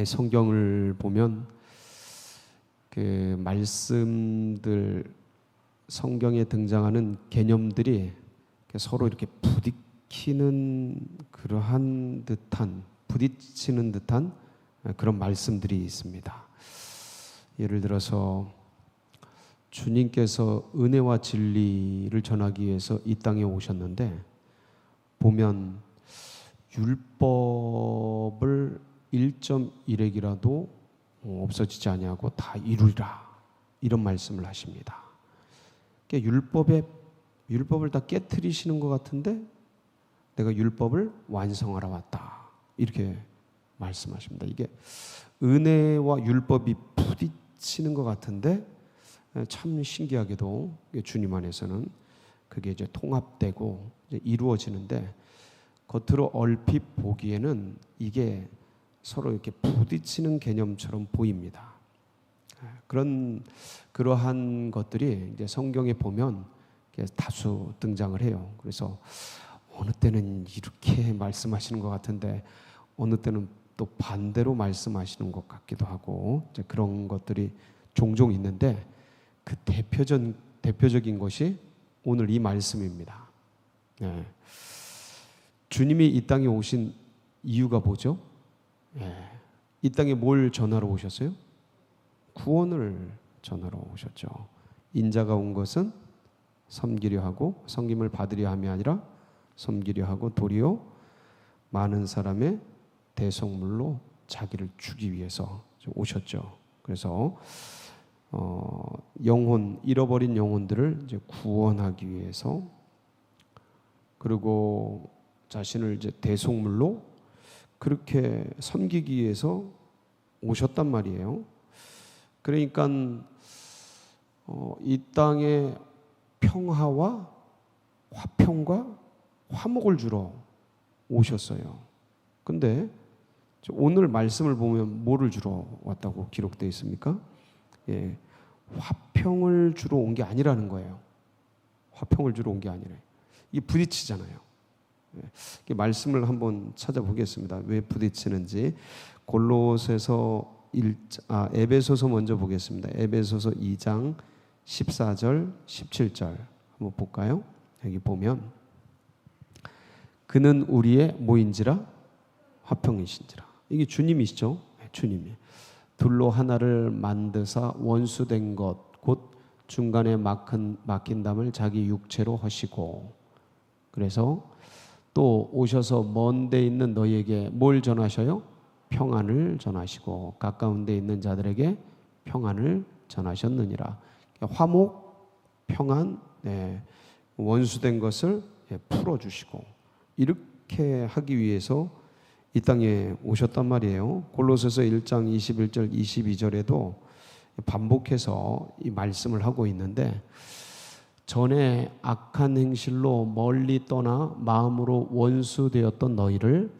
성경을 보면 그 말씀들, 성경에 등장하는 개념들이 서로 이렇게 부딪히는 그러한 듯한, 부딪히는 듯한 그런 말씀들이 있습니다. 예를 들어서 주님께서 은혜와 진리를 전하기 위해서 이 땅에 오셨는데, 보면 율법을 1.1획이라도 없어지지 아니하고 다 이루리라, 이런 말씀을 하십니다. 그러니까 율법을 다 깨트리시는 것 같은데 내가 율법을 완성하러 왔다, 이렇게 말씀하십니다. 이게 은혜와 율법이 부딪히는 것 같은데 참 신기하게도 주님 안에서는 그게 이제 통합되고 이제 이루어지는데, 겉으로 얼핏 보기에는 이게 서로 이렇게 부딪히는 개념처럼 보입니다. 그러한 것들이 이제 성경에 보면 다수 등장을 해요. 그래서 어느 때는 이렇게 말씀하시는 것 같은데 어느 때는 또 반대로 말씀하시는 것 같기도 하고, 이제 그런 것들이 종종 있는데, 그 대표적인 것이 오늘 이 말씀입니다. 주님이 이 땅에 오신 이유가 뭐죠? 이 땅에 뭘 전하러 오셨어요? 구원을 전하러 오셨죠. 인자가 온 것은 섬기려 하고 섬김을 받으려 함이 아니라 섬기려 하고 도리어 많은 사람의 대속물로 자기를 주기 위해서 오셨죠. 그래서 잃어버린 영혼들을 이제 구원하기 위해서, 그리고 자신을 이제 대속물로 그렇게 섬기기 위해서 오셨단 말이에요. 그러니까 이 땅에 평화와 화평과 화목을 주러 오셨어요. 근데 오늘 말씀을 보면 뭐를 주러 왔다고 기록되어 있습니까? 화평을 주러 온 게 아니라는 거예요. 화평을 주러 온 게 아니래. 이게 부딪히잖아요. 말씀을 한번 찾아보겠습니다. 왜 부딪히는지. 에베소서 먼저 보겠습니다. 에베소서 2장 14절 17절 한번 볼까요? 여기 보면 그는 우리의 뭐인지라? 화평이신지라. 이게 주님이시죠. 주님이 둘로 하나를 만드사 원수된 것 곧 중간에 막힌 담을 자기 육체로 하시고, 그래서 또 오셔서 먼 데 있는 너희에게 뭘 전하셔요? 평안을 전하시고 가까운 데 있는 자들에게 평안을 전하셨느니라. 화목, 평안, 원수된 것을 풀어주시고, 이렇게 하기 위해서 이 땅에 오셨단 말이에요. 골로새서 1장 21절 22절에도 반복해서 이 말씀을 하고 있는데, 전에 악한 행실로 멀리 떠나 마음으로 원수되었던 너희를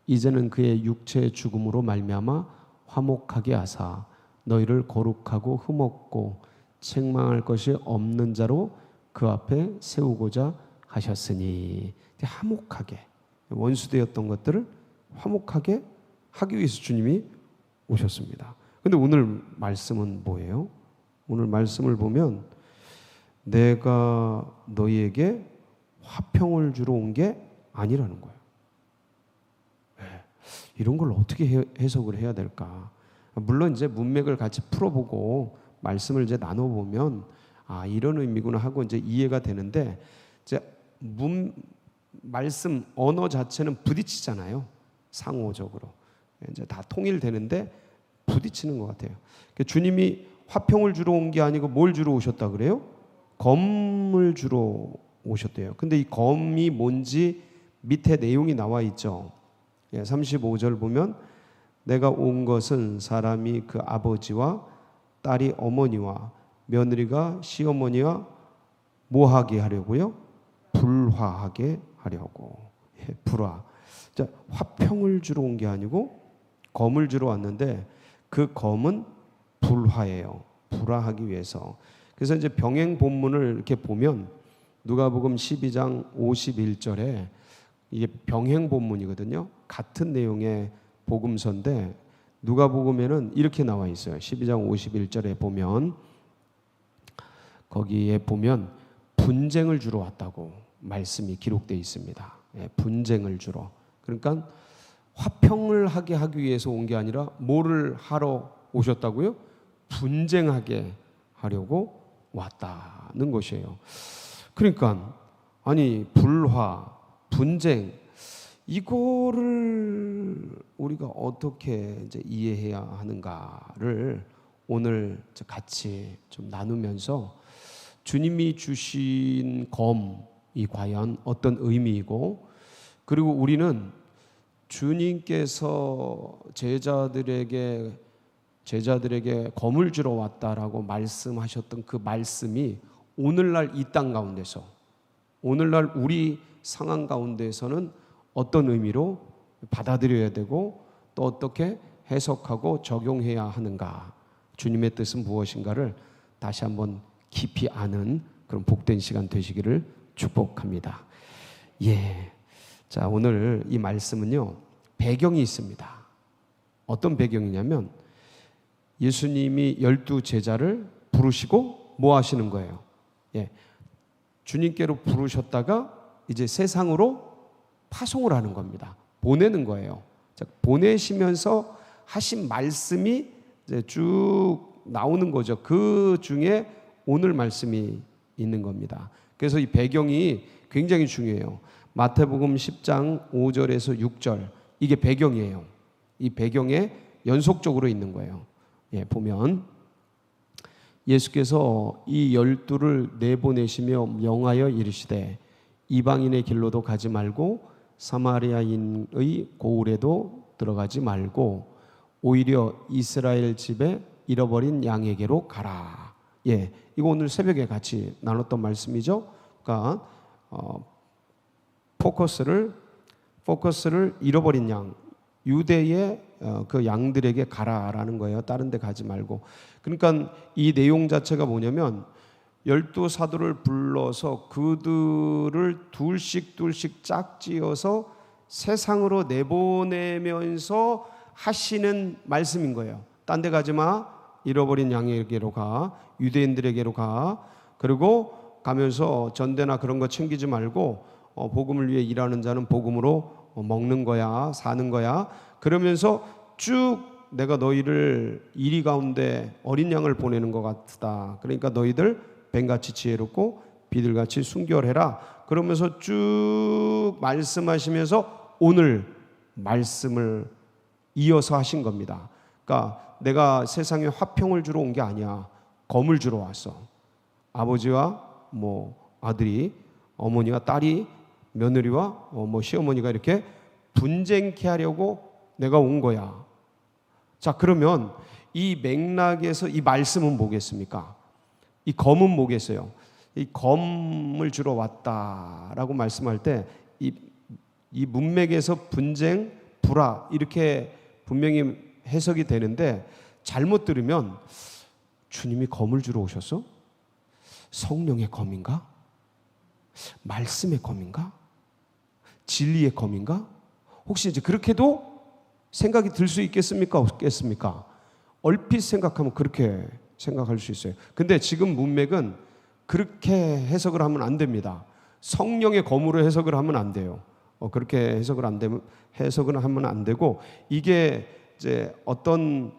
이제는 그의 육체의 죽음으로 말미암아 화목하게 하사 너희를 거룩하고 흠없고 책망할 것이 없는 자로 그 앞에 세우고자 하셨으니, 화목하게, 원수되었던 것들을 화목하게 하기 위해서 주님이 오셨습니다. 근데 오늘 말씀은 뭐예요? 오늘 말씀을 보면 내가 너희에게 화평을 주러 온 게 아니라는 거예요. 이런 걸 어떻게 해석을 해야 될까? 물론 이제 문맥을 같이 풀어보고 말씀을 이제 나눠보면 이런 의미구나 하고 이제 이해가 되는데, 이제 말씀 언어 자체는 부딪히잖아요. 상호적으로 이제 다 통일되는데 부딪히는 것 같아요. 주님이 화평을 주러 온 게 아니고 뭘 주러 오셨다 그래요? 검을 주러 오셨대요. 근데 이 검이 뭔지 밑에 내용이 나와 있죠. 35절 보면 내가 온 것은 사람이 그 아버지와 딸이 어머니와 며느리가 시어머니와 뭐하게 하려고요? 불화하게 하려고. 불화. 자, 화평을 주러 온 게 아니고 검을 주러 왔는데 그 검은 불화예요. 불화하기 위해서. 그래서 이제 병행 본문을 이렇게 보면 누가복음 12장 51절에 이게 병행 본문이거든요. 같은 내용의 복음서인데 누가복음에는 이렇게 나와 있어요. 12장 51절에 보면, 거기에 보면 분쟁을 주러 왔다고 말씀이 기록되어 있습니다. 예, 분쟁을 주러. 그러니까 화평을 하게 하기 위해서 온 게 아니라 뭐를 하러 오셨다고요? 분쟁하게 하려고 왔다는 것이에요. 그러니까 아니, 불화, 분쟁, 이거를 우리가 어떻게 이제 이해해야 하는가를 오늘 같이 좀 나누면서, 주님이 주신 검이 과연 어떤 의미이고, 그리고 우리는 주님께서 제자들에게 검을 주러 왔다라고 말씀하셨던 그 말씀이 오늘날 이 땅 가운데서, 오늘날 우리 상황 가운데서는 어떤 의미로 받아들여야 되고 또 어떻게 해석하고 적용해야 하는가, 주님의 뜻은 무엇인가를 다시 한번 깊이 아는 그런 복된 시간 되시기를 축복합니다. 예. 자, 오늘 이 말씀은요, 배경이 있습니다. 어떤 배경이냐면, 예수님이 12 제자를 부르시고 뭐 하시는 거예요? 예. 주님께로 부르셨다가 이제 세상으로 파송을 하는 겁니다. 보내는 거예요. 자, 보내시면서 하신 말씀이 이제 쭉 나오는 거죠. 그 중에 오늘 말씀이 있는 겁니다. 그래서 이 배경이 굉장히 중요해요. 마태복음 10장 5절에서 6절, 이게 배경이에요. 이 배경에 연속적으로 있는 거예요. 예, 보면 예수께서 이 12를 내보내시며 명하여 이르시되, 이방인의 길로도 가지 말고 사마리아인의 고을에도 들어가지 말고 오히려 이스라엘 집에 잃어버린 양에게로 가라. 예, 이거 오늘 새벽에 같이 나눴던 말씀이죠. 그러니까 포커스를 잃어버린 양, 유대의 그 양들에게 가라라는 거예요. 다른 데 가지 말고. 그러니까 이 내용 자체가 뭐냐면, 12 사도를 불러서 그들을 둘씩 짝지어서 세상으로 내보내면서 하시는 말씀인 거예요. 딴 데 가지 마, 잃어버린 양에게로 가, 유대인들에게로 가, 그리고 가면서 전대나 그런 거 챙기지 말고 복음을 위해 일하는 자는 복음으로 먹는 거야, 사는 거야. 그러면서 쭉 내가 너희를 이리 가운데 어린 양을 보내는 것 같다. 그러니까 너희들 뱀같이 지혜롭고 비들같이 순결해라. 그러면서 쭉 말씀하시면서 오늘 말씀을 이어서 하신 겁니다. 그러니까 내가 세상에 화평을 주러 온 게 아니야. 검을 주러 왔어. 아버지와 아들이, 어머니와 딸이, 며느리와 시어머니가 이렇게 분쟁케 하려고 내가 온 거야. 자, 그러면 이 맥락에서 이 말씀은 뭐겠습니까? 이 검은 뭐겠어요? 이 검을 주러 왔다라고 말씀할 때 이 문맥에서 분쟁, 불화 이렇게 분명히 해석이 되는데, 잘못 들으면 주님이 검을 주러 오셨어? 성령의 검인가? 말씀의 검인가? 진리의 검인가? 혹시 이제 그렇게도 생각이 들 수 있겠습니까? 없겠습니까? 얼핏 생각하면 그렇게 생각할 수 있어요. 근데 지금 문맥은 그렇게 해석을 하면 안 됩니다. 성령의 검으로 해석을 하면 안 돼요. 그렇게 해석을 하면 안 되고, 이게 이제 어떤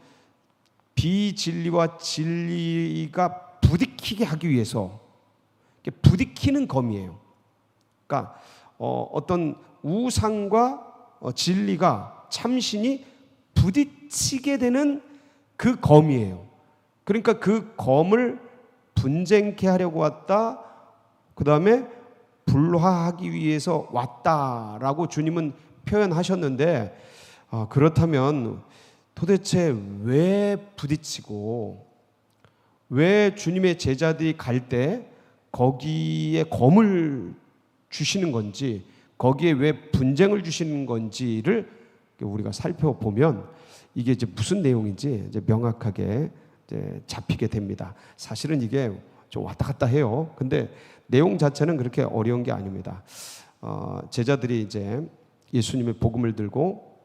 비진리와 진리가 부딪히게 하기 위해서 부딪히는 검이에요. 그러니까 어떤 우상과 진리가, 참신이 부딪히게 되는 그 검이에요. 그러니까 그 검을 분쟁케 하려고 왔다, 그 다음에 불화하기 위해서 왔다라고 주님은 표현하셨는데, 그렇다면 도대체 왜 부딪히고, 왜 주님의 제자들이 갈 때 거기에 검을 주시는 건지, 거기에 왜 분쟁을 주시는 건지를 우리가 살펴보면 이게 이제 무슨 내용인지 이제 명확하게 이제 잡히게 됩니다. 사실은 이게 좀 왔다 갔다 해요. 근데 내용 자체는 그렇게 어려운 게 아닙니다. 제자들이 이제 예수님의 복음을 들고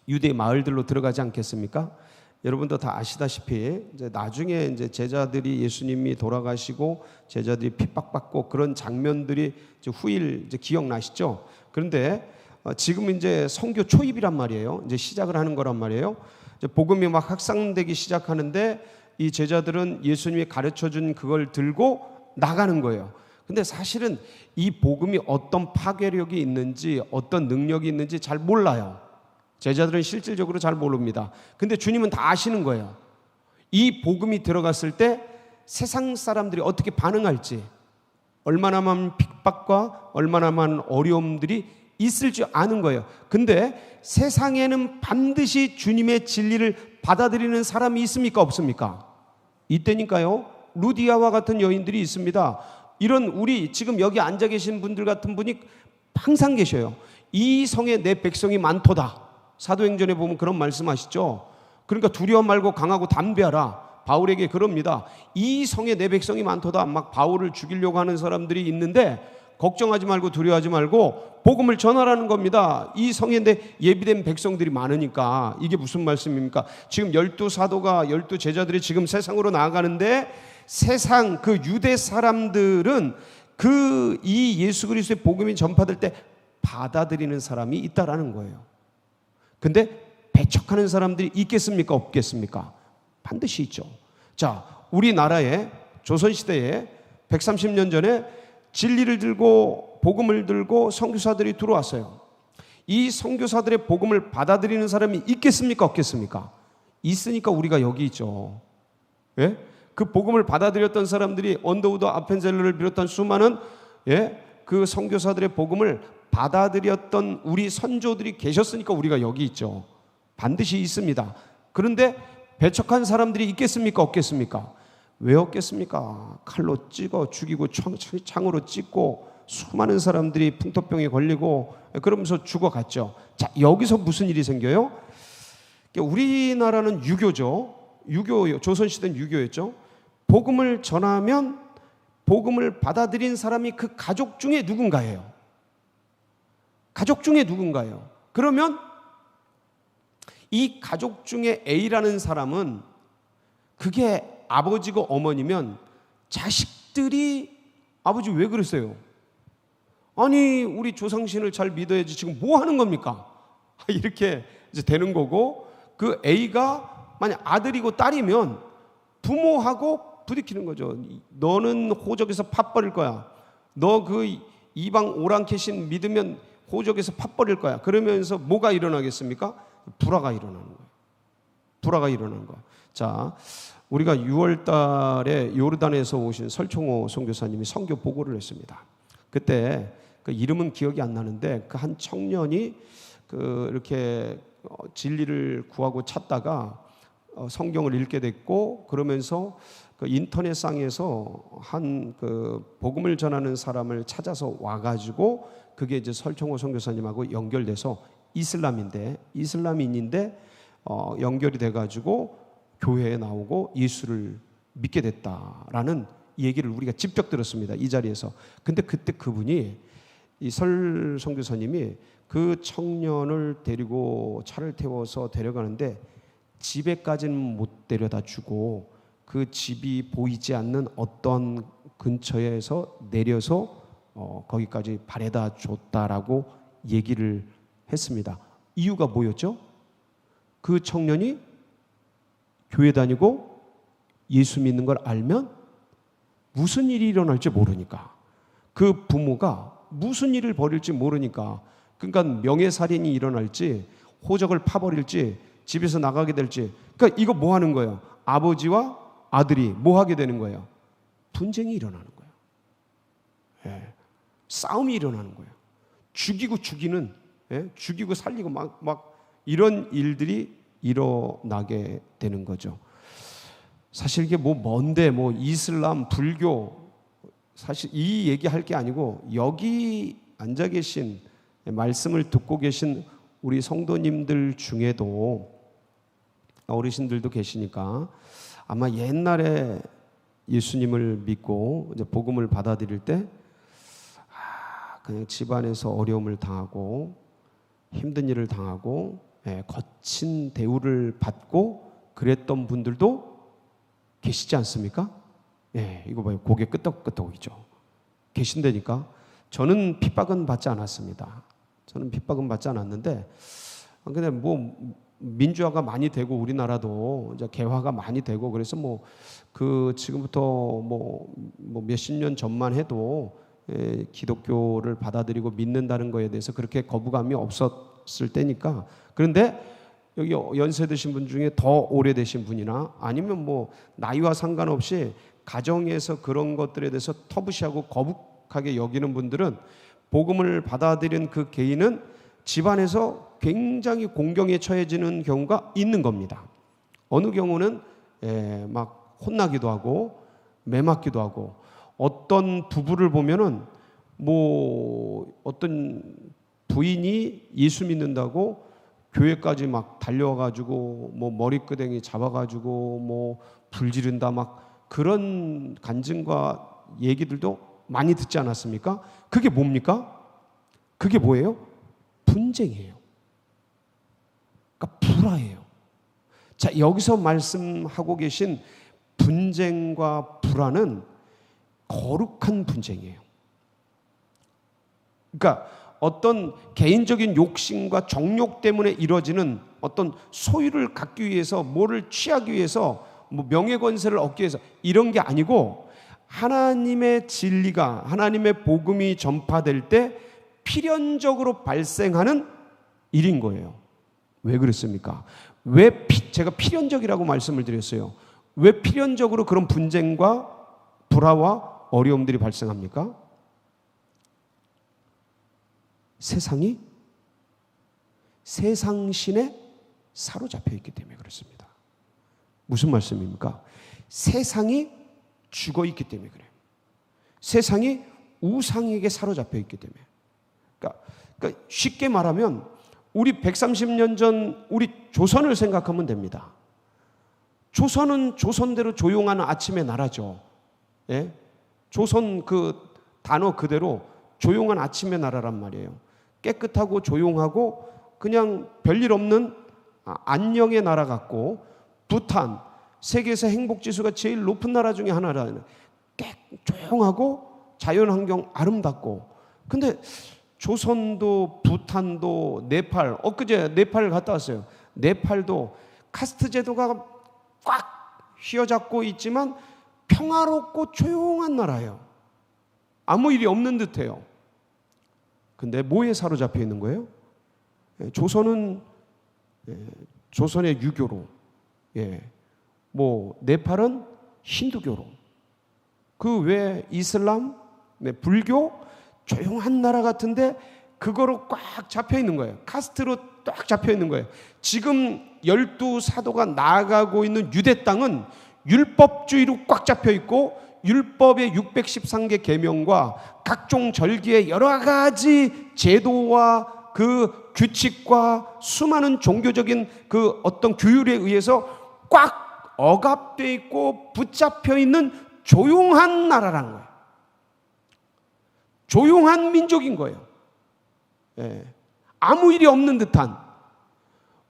유대 마을들로 들어가지 않겠습니까? 여러분도 다 아시다시피 이제 나중에 이제 제자들이 예수님이 돌아가시고 제자들이 핍박받고 그런 장면들이 이제 후일 이제 기억나시죠? 그런데 지금 이제 선교 초입이란 말이에요. 이제 시작을 하는 거란 말이에요. 이제 복음이 막 확산되기 시작하는데 이 제자들은 예수님이 가르쳐 준 그걸 들고 나가는 거예요. 근데 사실은 이 복음이 어떤 파괴력이 있는지 어떤 능력이 있는지 잘 몰라요. 제자들은 실질적으로 잘 모릅니다. 근데 주님은 다 아시는 거예요. 이 복음이 들어갔을 때 세상 사람들이 어떻게 반응할지, 얼마나 많은 핍박과 얼마나 많은 어려움들이 있을 줄 아는 거예요. 근데 세상에는 반드시 주님의 진리를 받아들이는 사람이 있습니까? 없습니까? 이때니까요. 루디아와 같은 여인들이 있습니다. 이런 우리 지금 여기 앉아 계신 분들 같은 분이 항상 계셔요. 이 성에 내 백성이 많도다. 사도행전에 보면 그런 말씀하시죠. 그러니까 두려워 말고 강하고 담대하라. 바울에게 그럽니다. 이 성에 내 백성이 많도다. 막 바울을 죽이려고 하는 사람들이 있는데 걱정하지 말고 두려워하지 말고 복음을 전하라는 겁니다. 이 성에 내 예비된 백성들이 많으니까. 이게 무슨 말씀입니까? 지금 12사도가 12제자들이 지금 세상으로 나아가는데 세상 그 유대 사람들은 그 이 예수 그리스도의 복음이 전파될 때 받아들이는 사람이 있다라는 거예요. 근데 배척하는 사람들이 있겠습니까? 없겠습니까? 반드시 있죠. 자, 우리나라에 조선시대에 130년 전에 진리를 들고 복음을 들고 선교사들이 들어왔어요. 이 선교사들의 복음을 받아들이는 사람이 있겠습니까? 없겠습니까? 있으니까 우리가 여기 있죠. 예? 그 복음을 받아들였던 사람들이 언더우드 아펜젤러를 비롯한 수많은 그 선교사들의 복음을 받아들였던 우리 선조들이 계셨으니까 우리가 여기 있죠. 반드시 있습니다. 그런데 배척한 사람들이 있겠습니까? 없겠습니까? 왜 없겠습니까? 칼로 찍어 죽이고 창으로 찢고 수많은 사람들이 풍토병에 걸리고 그러면서 죽어갔죠. 자, 여기서 무슨 일이 생겨요? 우리나라는 유교죠. 조선시대는 유교였죠. 복음을 전하면 복음을 받아들인 사람이 그 가족 중에 누군가예요. 가족 중에 누군가예요. 그러면 이 가족 중에 A라는 사람은 그게 아버지고 어머니면 자식들이 아버지 왜 그랬어요? 아니 우리 조상신을 잘 믿어야지 지금 뭐 하는 겁니까? 이렇게 이제 되는 거고 그 A가 만약 아들이고 딸이면 부모하고 부딪히는 거죠. 너는 호적에서 팥 버릴 거야. 너 그 이방 오랑캐신 믿으면 호적에서 팥 버릴 거야. 그러면서 뭐가 일어나겠습니까? 불화가 일어나는 거예요. 불화가 일어나는 거예요. 자, 우리가 6월 달에 요르단에서 오신 설총호 선교사님이 선교 보고를 했습니다. 그때 그 이름은 기억이 안 나는데 그 한 청년이 이렇게 진리를 구하고 찾다가 성경을 읽게 됐고 그러면서 그 인터넷상에서 한 그 복음을 전하는 사람을 찾아서 와가지고 그게 이제 설총호 선교사님하고 연결돼서 이슬람인인데 연결이 돼가지고 교회에 나오고 예수를 믿게 됐다라는 얘기를 우리가 직접 들었습니다. 이 자리에서. 근데 그때 그분이 이 설 선교사님이 그 청년을 데리고 차를 태워서 데려가는데 집에까지는 못 데려다 주고 그 집이 보이지 않는 어떤 근처에서 내려서 거기까지 바래다 줬다라고 얘기를 했습니다. 이유가 뭐였죠? 그 청년이 교회 다니고 예수 믿는 걸 알면 무슨 일이 일어날지 모르니까 그 부모가 무슨 일을 벌일지 모르니까 그러니까 명예살인이 일어날지 호적을 파버릴지 집에서 나가게 될지 그러니까 이거 뭐 하는 거예요? 아버지와 아들이 뭐 하게 되는 거예요? 분쟁이 일어나는 거예요. 예. 싸움이 일어나는 거예요. 죽이고 죽이는 죽이고 살리고 막 이런 일들이 일어나게 되는 거죠. 사실 이게 뭐 뭔데 뭐 이슬람, 불교 사실 이 얘기할 게 아니고 여기 앉아 계신 말씀을 듣고 계신 우리 성도님들 중에도 어르신들도 계시니까 아마 옛날에 예수님을 믿고 이제 복음을 받아들일 때 그냥 집안에서 어려움을 당하고 힘든 일을 당하고 거친 대우를 받고 그랬던 분들도 계시지 않습니까? 이거 봐요. 고개 끄덕끄덕이죠. 계신다니까. 저는 핍박은 받지 않았습니다. 저는 핍박은 받지 않았는데, 근데 뭐 민주화가 많이 되고 우리나라도 이제 개화가 많이 되고 그래서 그 지금부터 몇십 년 전만 해도 기독교를 받아들이고 믿는다는 거에 대해서 그렇게 거부감이 없었을 때니까. 그런데 여기 연세 드신 분 중에 더 오래되신 분이나 아니면 나이와 상관없이 가정에서 그런 것들에 대해서 터부시하고 거북하게 여기는 분들은 복음을 받아들인 그 개인은 집안에서 굉장히 공경에 처해지는 경우가 있는 겁니다. 어느 경우는 막 혼나기도 하고 매맞기도 하고, 어떤 부부를 보면은 어떤 부인이 예수 믿는다고 교회까지 막 달려와가지고 머리끄댕이 잡아가지고 불 지른다, 막 그런 간증과 얘기들도 많이 듣지 않았습니까? 그게 뭡니까? 그게 뭐예요? 분쟁이에요. 그러니까 불화예요. 자, 여기서 말씀하고 계신 분쟁과 불화는 거룩한 분쟁이에요. 그러니까 어떤 개인적인 욕심과 정욕 때문에 이루어지는 어떤 소유를 갖기 위해서, 뭐를 취하기 위해서, 명예권세를 얻기 위해서 이런 게 아니고, 하나님의 진리가, 하나님의 복음이 전파될 때 필연적으로 발생하는 일인 거예요. 왜 그렇습니까? 제가 필연적이라고 말씀을 드렸어요. 왜 필연적으로 그런 분쟁과 불화와 어려움들이 발생합니까? 세상이 세상신에 사로잡혀 있기 때문에 그렇습니다. 무슨 말씀입니까? 세상이 죽어 있기 때문에 그래요. 세상이 우상에게 사로잡혀 있기 때문에. 그러니까 쉽게 말하면 우리 130년 전 우리 조선을 생각하면 됩니다. 조선은 조선대로 조용한 아침의 나라죠. 조선 그 단어 그대로 조용한 아침의 나라란 말이에요. 깨끗하고 조용하고 그냥 별일 없는 안녕의 나라 같고, 부탄, 세계에서 행복지수가 제일 높은 나라 중에 하나라는, 조용하고 자연환경 아름답고. 근데 조선도 부탄도 네팔, 엊그제 네팔 갔다 왔어요. 네팔도 카스트 제도가 꽉 휘어잡고 있지만 평화롭고 조용한 나라예요. 아무 일이 없는 듯해요. 근데 뭐에 사로잡혀 있는 거예요? 조선은 조선의 유교로, 네팔은 힌두교로, 그 외 이슬람, 불교, 조용한 나라 같은데 그거로 꽉 잡혀 있는 거예요. 카스트로 딱 잡혀 있는 거예요. 지금 12사도가 나아가고 있는 유대 땅은 율법주의로 꽉 잡혀 있고, 율법의 613개 계명과 각종 절기의 여러 가지 제도와 그 규칙과 수많은 종교적인 그 어떤 규율에 의해서 꽉 억압되어 있고 붙잡혀 있는 조용한 나라라는 거예요. 조용한 민족인 거예요. 아무 일이 없는 듯한.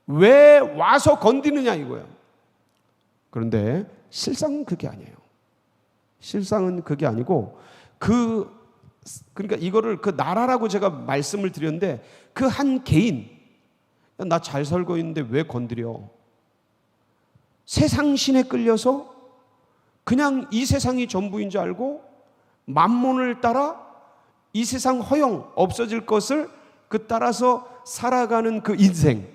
왜 와서 건드느냐 이거예요. 그런데 실상은 그게 아니에요. 실상은 그게 아니고, 그러니까 이거를 그 나라라고 제가 말씀을 드렸는데, 그 한 개인, 나 잘 살고 있는데 왜 건드려? 세상 신에 끌려서 그냥 이 세상이 전부인 줄 알고 만몬을 따라 이 세상 허영, 없어질 것을 따라서 살아가는 그 인생,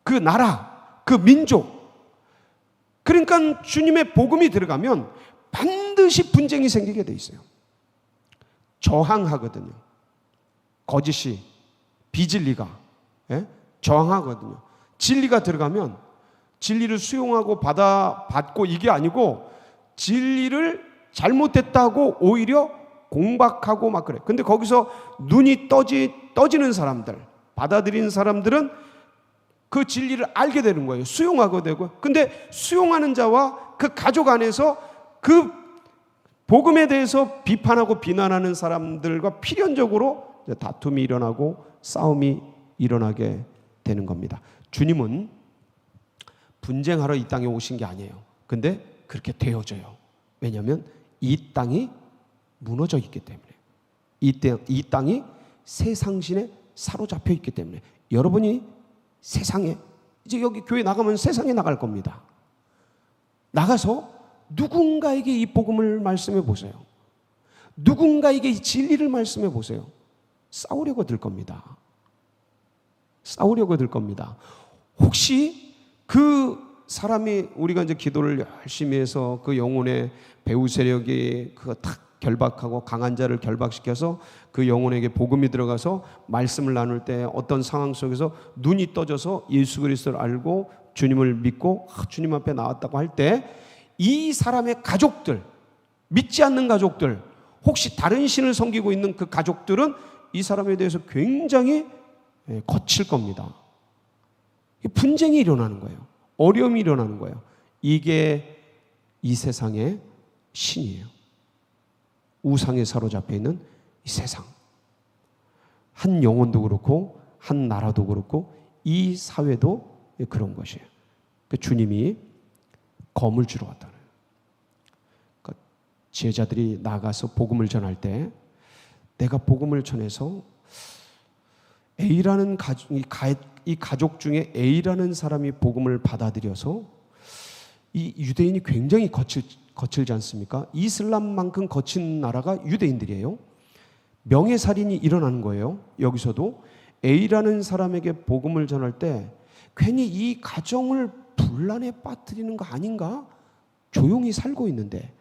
그 나라, 그 민족. 그러니까 주님의 복음이 들어가면 반드시 분쟁이 생기게 돼 있어요. 저항하거든요. 거짓이, 비진리가 저항하거든요. 진리가 들어가면 진리를 수용하고 받고 이게 아니고, 진리를 잘못됐다고 오히려 공박하고 막 그래. 근데 거기서 눈이 떠지는 사람들, 받아들인 사람들은 그 진리를 알게 되는 거예요. 수용하게 되고. 근데 수용하는 자와 그 가족 안에서 그 복음에 대해서 비판하고 비난하는 사람들과 필연적으로 다툼이 일어나고 싸움이 일어나게 되는 겁니다. 주님은 분쟁하러 이 땅에 오신 게 아니에요. 근데 그렇게 되어져요. 왜냐하면 이 땅이 무너져 있기 때문에, 이 땅이 세상신에 사로잡혀 있기 때문에. 여러분이 세상에, 이제 여기 교회 나가면 세상에 나갈 겁니다. 나가서 누군가에게 이 복음을 말씀해 보세요. 누군가에게 이 진리를 말씀해 보세요. 싸우려고 들 겁니다. 싸우려고 들 겁니다. 혹시 그 사람이, 우리가 이제 기도를 열심히 해서 그 영혼의 배후 세력이 그거 탁 결박하고 강한 자를 결박시켜서 그 영혼에게 복음이 들어가서 말씀을 나눌 때 어떤 상황 속에서 눈이 떠져서 예수 그리스도를 알고 주님을 믿고 주님 앞에 나왔다고 할 때, 이 사람의 가족들, 믿지 않는 가족들, 혹시 다른 신을 섬기고 있는 그 가족들은 이 사람에 대해서 굉장히 거칠 겁니다. 분쟁이 일어나는 거예요. 어려움이 일어나는 거예요. 이게 이 세상의 신이에요. 우상에 사로잡혀 있는 이 세상. 한 영혼도 그렇고 한 나라도 그렇고 이 사회도 그런 것이에요. 주님이 검을 주러 왔다는 거예요. 그러니까 제자들이 나가서 복음을 전할 때, 내가 복음을 전해서 A라는 이 가족 중에 A라는 사람이 복음을 받아들여서, 이 유대인이 굉장히 거칠지 않습니까? 이슬람만큼 거친 나라가 유대인들이에요. 명예살인이 일어나는 거예요. 여기서도 A라는 사람에게 복음을 전할 때 괜히 이 가정을 분란에 빠뜨리는 거 아닌가? 조용히 살고 있는데.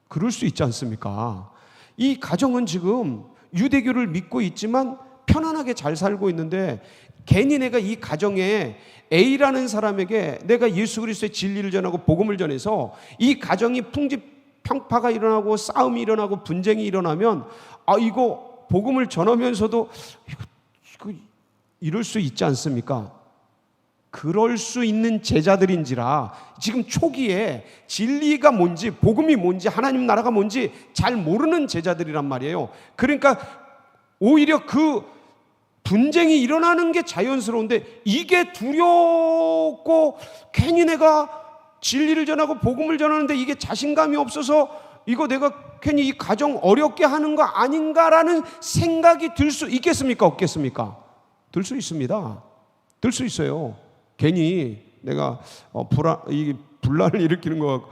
그럴 수 있지 않습니까? 이 가정은 지금 유대교를 믿고 있지만 편안하게 잘 살고 있는데, 괜히 내가 이 가정에 A라는 사람에게 내가 예수 그리스도의 진리를 전하고 복음을 전해서 이 가정이 풍지평파가 일어나고 싸움이 일어나고 분쟁이 일어나면, 이거 복음을 전하면서도 이거 이럴 수 있지 않습니까? 그럴 수 있는 제자들인지라 지금 초기에 진리가 뭔지, 복음이 뭔지, 하나님 나라가 뭔지 잘 모르는 제자들이란 말이에요. 그러니까 오히려 그 분쟁이 일어나는 게 자연스러운데, 이게 두렵고 괜히 내가 진리를 전하고 복음을 전하는데 이게 자신감이 없어서 이거 내가 괜히 이 가정 어렵게 하는 거 아닌가라는 생각이 들 수 있겠습니까? 없겠습니까? 들 수 있습니다. 들 수 있어요. 괜히 내가 분란을 일으키는 거 같고.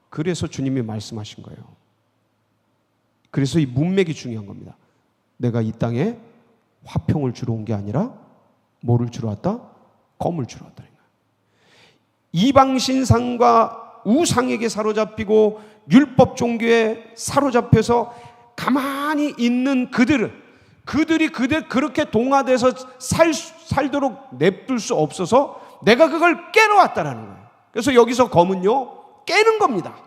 그래서 주님이 말씀하신 거예요. 그래서 이 문맥이 중요한 겁니다. 내가 이 땅에 화평을 주러 온 게 아니라 뭐를 주러 왔다? 검을 주러 왔다는 거예요. 이방신상과 우상에게 사로잡히고 율법 종교에 사로잡혀서 가만히 있는 그들이 그렇게 동화돼서 살도록 냅둘 수 없어서 내가 그걸 깨러 왔다라는 거예요. 그래서 여기서 검은요, 깨는 겁니다.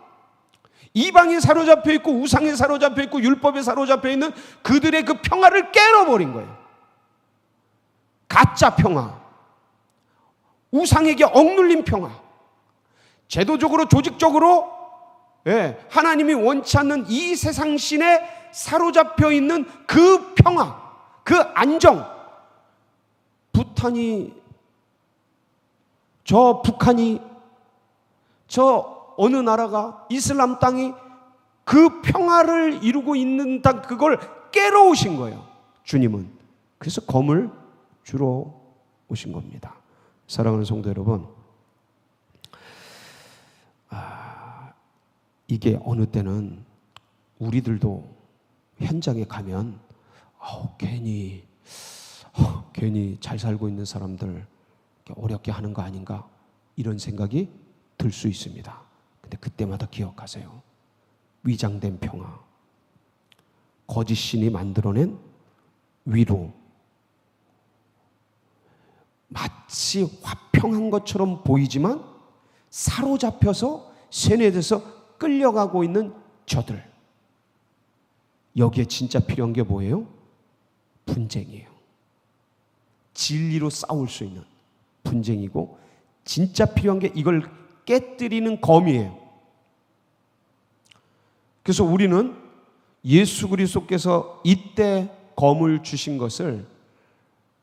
이방에 사로잡혀 있고 우상에 사로잡혀 있고 율법에 사로잡혀 있는 그들의 그 평화를 깨러버린 거예요. 가짜 평화, 우상에게 억눌린 평화, 제도적으로 조직적으로 하나님이 원치 않는 이 세상 신에 사로잡혀 있는 그 평화, 그 안정. 북한이 저 어느 나라가, 이슬람 땅이 그 평화를 이루고 있는 땅, 그걸 깨러 오신 거예요, 주님은. 그래서 검을 주러 오신 겁니다. 사랑하는 성도 여러분, 이게 어느 때는 우리들도 현장에 가면 괜히 잘 살고 있는 사람들 어렵게 하는 거 아닌가, 이런 생각이 들 수 있습니다. 근데 그때마다 기억하세요. 위장된 평화, 거짓 신이 만들어낸 위로, 마치 화평한 것처럼 보이지만 사로잡혀서 세뇌돼서 끌려가고 있는 저들, 여기에 진짜 필요한 게 뭐예요? 분쟁이에요. 진리로 싸울 수 있는 분쟁이고, 진짜 필요한 게 이걸 깨뜨리는 검이에요. 그래서 우리는 예수 그리스도께서 이때 검을 주신 것을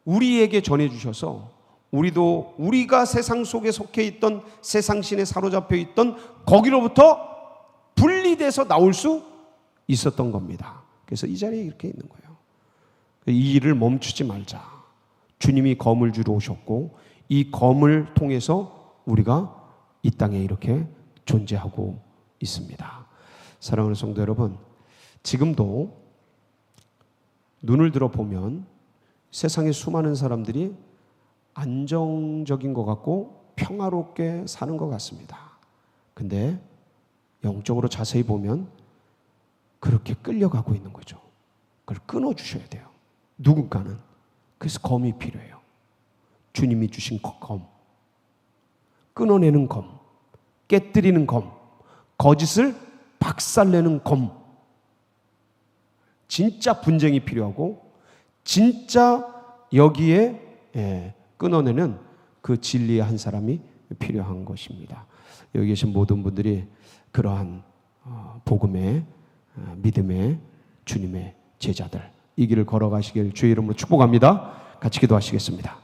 우리에게 전해주셔서 우리도 우리가 세상 속에 속해 있던 세상신에 사로잡혀 있던 거기로부터 분리돼서 나올 수 있었던 겁니다. 그래서 이 자리에 이렇게 있는 거예요. 이 일을 멈추지 말자. 주님이 검을 주러 오셨고 이 검을 통해서 우리가 이 땅에 이렇게 존재하고 있습니다. 사랑하는 성도 여러분, 지금도 눈을 들어보면 세상에 수많은 사람들이 안정적인 것 같고 평화롭게 사는 것 같습니다. 근데 영적으로 자세히 보면 그렇게 끌려가고 있는 거죠. 그걸 끊어주셔야 돼요. 누군가는. 그래서 검이 필요해요. 주님이 주신 검. 끊어내는 검. 깨뜨리는 검. 거짓을 박살내는 검. 진짜 분쟁이 필요하고 진짜 여기에 끊어내는 그 진리의 한 사람이 필요한 것입니다. 여기 계신 모든 분들이 그러한 복음의 믿음의 주님의 제자들 이 길을 걸어가시길 주의 이름으로 축복합니다. 같이 기도하시겠습니다.